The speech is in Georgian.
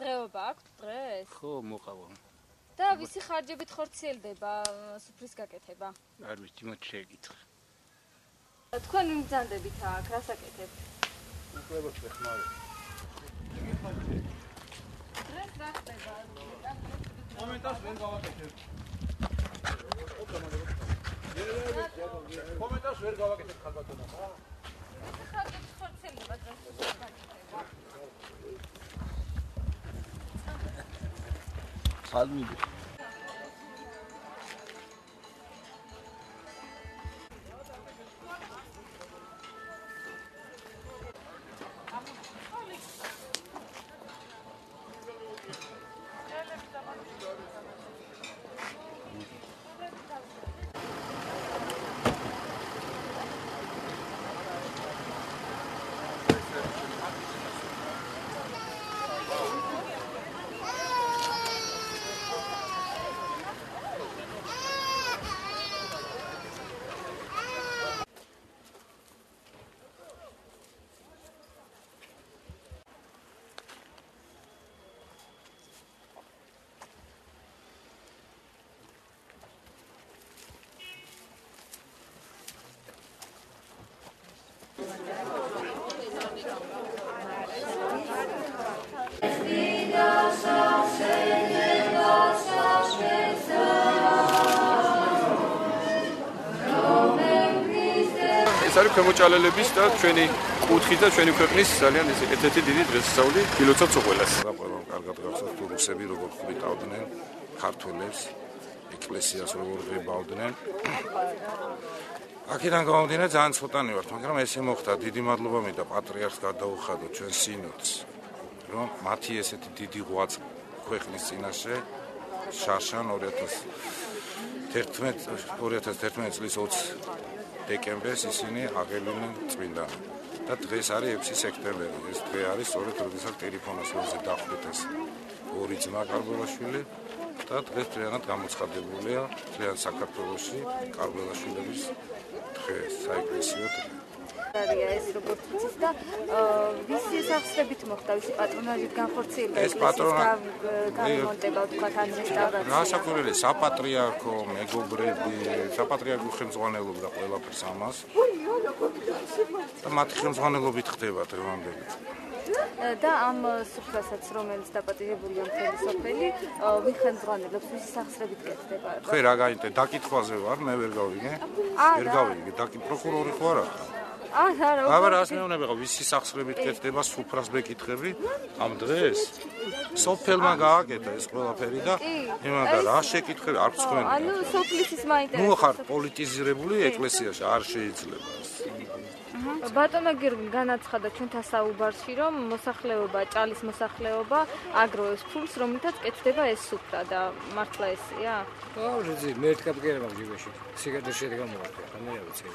დღეობა აქვს დღეს? ხო, მოყავა. და ვისი ხარჯებით ხორციელდება სუფრის გაკეთება? არ ვიცი, მოდი შეგიკითხე. თქვენ მიგზანდებით აქ, რას აკეთებთ? უყურებთ ხმარი. დღეს რა ხდება? მომენტას ვერ გავაკეთებ. მომენტას ვერ გავაკეთებ ხალბატონო. ხარჯებით ხორციელდება დღეს სუფრის გაკეთება. ხალმიდი. ეს არის ქვემოჭალელების და ჩვენი კუთხის და ჩვენი ქვეყნის ძალიან ერთ-ერთი დიდი დღესასწაული გილოცავთ ყველას. ყველამ კარგად გახსოვს თუ რუსები როგორ ხვითავდნენ ქართველებს, ეკლესიას როგორ ღებავდნენ. აქედან გამომდინარე ძალიან ცოტანი ვართ, მაგრამ ესე მოხდა. დიდი მადლობა მინდა პატრიარქს გადაუხადო ჩვენ სინოდს, რომ მათი ესეთი დიდი ღვაწ ქვეყნის წინაშე შარშან 2011 წლის 20 დეკემბერს ისინი აღელინენ წმინდანი. და დღეს არის 6 სექტემბერი. ეს დღე არის სწორედ როდესაც ტელეფონას ვეზე დახვრიტეს ორი ძმა კარბელაშვილი და დღეს ძალიან გამოცხადებულია ძალიან საქართველოში კარბელაშვილების დღე, საეკლესიო დღე. ეს როგორც იცის და ვისი სახსრებით მოხდა, ვისი პატრონაჟით განხორციელდა განმონტება თქვა თან რესტავრაცია. გასაკვირველი საპატრიარქო მეგობრები, საპატრიარქო ხელმძღვანელობდა ყველაფერს ამას. და მათი ხელმძღვანელობით ხდება დღევანდელი. და ამ სუფრასაც რომელიც დაპატიმრებულია მთელი სოფელი, ვინ ხელმძღვანელობს, ვისი სახსრებით კეთდება? ხო რა გაინტერესებს, დაკითხვაზე ვარ, მე ვერ გავიგე. ვერ გავიგე, პროკურორი ხო არა? არა, რას მეუბნება, ვისი სახსრებით კეთდება სუფრას მეკითხები ამ დღეს? სოფელმა გააკეთა ეს ყველაფერი და იმადა რა შეკითხები არ ვცხვენია. ანუ სოფლის ის მაინტერესებს. ნუ ხარ პოლიტიზირებული ეკლესიაში არ შეიძლება ეს. ბატონო გიორგი განაცხადა ჩვენთა საუბარში, რომ მოსახლეობა, ჭალის მოსახლეობა აგროვებს ფულს, რომლითაც კეთდება ეს სუფრა და მართლა ესეა? აუზი, მე ერთ კაპკერა მაქვს ჯიბეში. სიგარეტი შედგა მოვარდა, ხანერა ვიცი.